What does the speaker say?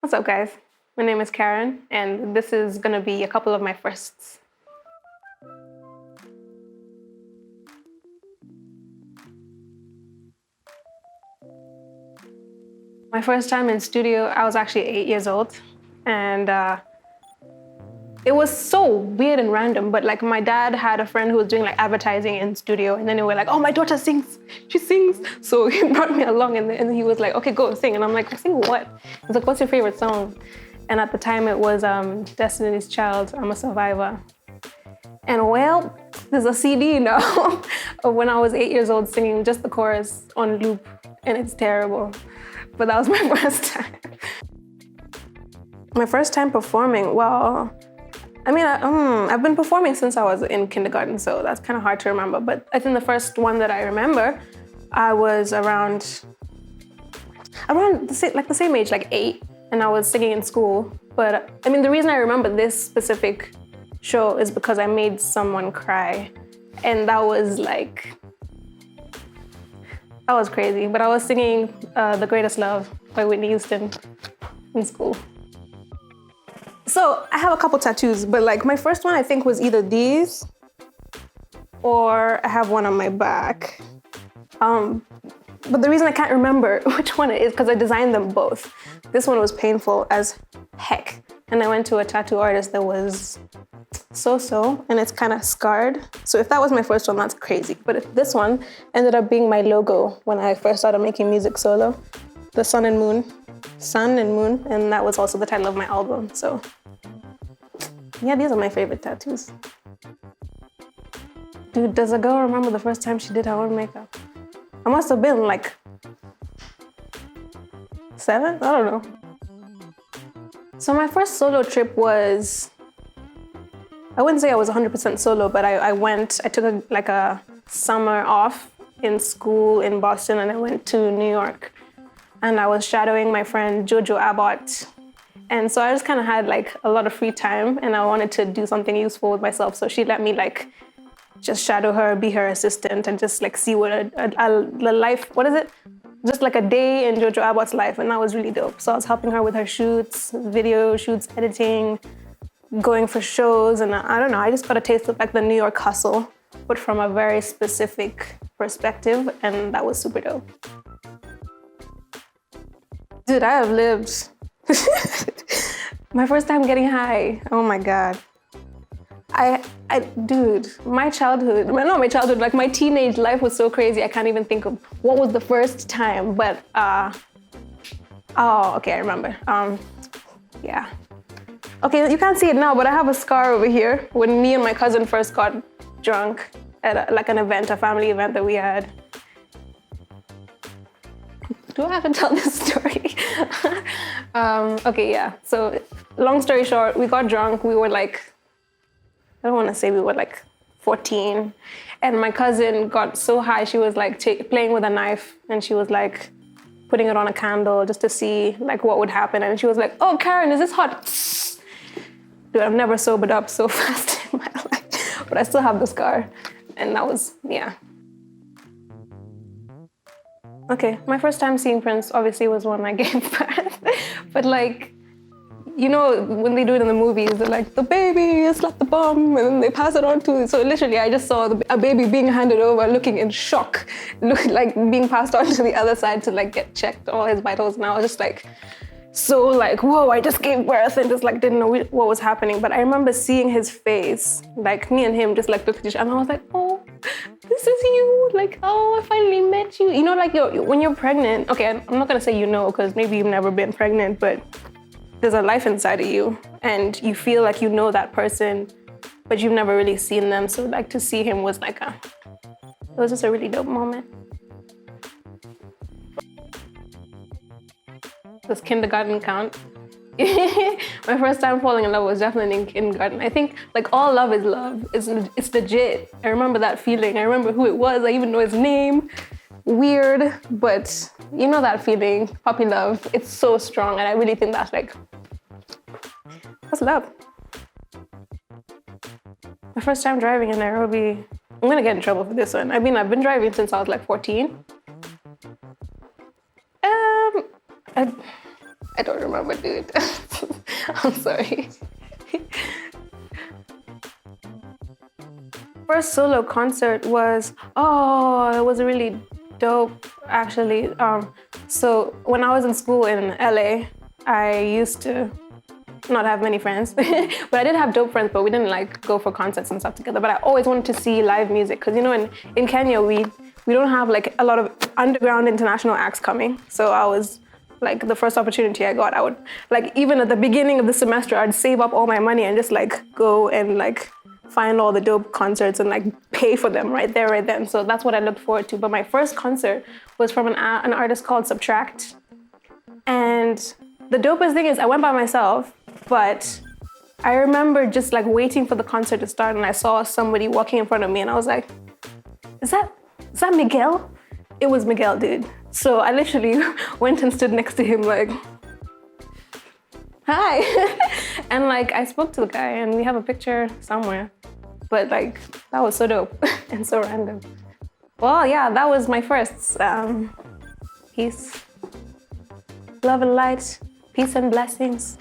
What's up, guys? My name is Karun, and this is gonna be a couple of my firsts. My first time in studio, I was actually 8 years old, and it was so weird and random, but like my dad had a friend who was doing like advertising in studio, and then they were like, oh, my daughter sings, she sings. So he brought me along and he was like, okay, go sing. And I'm like, sing what? He's like, what's your favorite song? And at the time it was Destiny's Child, I'm a Survivor. And well, there's a CD now of when I was 8 years old singing just the chorus on loop, and it's terrible. But that was my first time. My first time performing, well, I mean, I've been performing since I was in kindergarten, so that's kind of hard to remember. But I think the first one that I remember, I was around the same age, like 8, and I was singing in school. But I mean, the reason I remember this specific show is because I made someone cry, and that was crazy. But I was singing "The Greatest Love" by Whitney Houston in school. So I have a couple tattoos, but like my first one I think was either these or I have one on my back. But the reason I can't remember which one it is because I designed them both. This one was painful as heck. And I went to a tattoo artist that was so, and it's kind of scarred. So if that was my first one, that's crazy. But this one ended up being my logo when I first started making music solo. The sun and moon, and that was also the title of my album. So yeah, these are my favorite tattoos. Dude, does a girl remember the first time she did her own makeup? I must have been like 7, I don't know. So my first solo trip was, I wouldn't say I was 100% solo, but I took a summer off in school in Boston, and I went to New York. And I was shadowing my friend Jojo Abbott. And so I just kind of had like a lot of free time, and I wanted to do something useful with myself. So she let me like just shadow her, be her assistant, and just like see what the life, what is it? Just like a day in Jojo Abbott's life, and that was really dope. So I was helping her with her shoots, video shoots, editing, going for shows, and I don't know, I just got a taste of like the New York hustle, but from a very specific perspective, and that was super dope. Dude, I have lived. My first time getting high, oh my God. Dude, my childhood, like my teenage life was so crazy, I can't even think of what was the first time, but, oh, okay, I remember. Yeah. Okay, you can't see it now, but I have a scar over here when me and my cousin first got drunk at a family event that we had. Do I have to tell this story? Okay, yeah. So long story short, we got drunk. We were like, I don't want to say we were like 14. And my cousin got so high, she was like playing with a knife, and she was like putting it on a candle just to see like what would happen. And she was like, oh, Karen, is this hot? Dude, I've never sobered up so fast in my life, but I still have the scar. And that was, yeah. Okay, my first time seeing Prince obviously was when I gave birth. But like, you know, when they do it in the movies, they're like, the baby slapped the bum, and then they pass it on to, so literally I just saw a baby being handed over, looking in shock, like being passed on to the other side to like get checked, all his vitals, and I was just like, so like, whoa, I just gave birth, and just like didn't know what was happening. But I remember seeing his face, like me and him just like looked at each other, and I was like, oh, this is you, like, oh, I finally met you. You know, like when you're pregnant, okay, I'm not gonna say you know, because maybe you've never been pregnant, but there's a life inside of you, and you feel like you know that person, but you've never really seen them. So like to see him was like it was just a really dope moment. Does kindergarten count? My first time falling in love was definitely in kindergarten. I think like all love is love. It's legit. I remember that feeling. I remember who it was. I even know his name. Weird, but you know that feeling, puppy love. It's so strong, and I really think that's love. My first time driving in Nairobi, I'm gonna get in trouble for this one. I mean, I've been driving since I was like 14. I don't remember. dude. I'm sorry. First solo concert was, it was really dope, actually. So when I was in school in LA, I used to not have many friends, but I did have dope friends, but we didn't like go for concerts and stuff together. But I always wanted to see live music, because you know, in Kenya, we don't have like a lot of underground international acts coming. So I was like, the first opportunity I got, I would like, even at the beginning of the semester, I'd save up all my money and just like go and like find all the dope concerts and like pay for them right there, right then. So that's what I looked forward to. But my first concert was from an artist called Subtract. And the dopest thing is I went by myself, but I remember just like waiting for the concert to start, and I saw somebody walking in front of me, and I was like, is that Miguel? It was Miguel, dude. So I literally went and stood next to him like, hi. And like I spoke to the guy, and we have a picture somewhere. But like, that was so dope and so random. Well, yeah, that was my first. Peace, love and light, peace and blessings.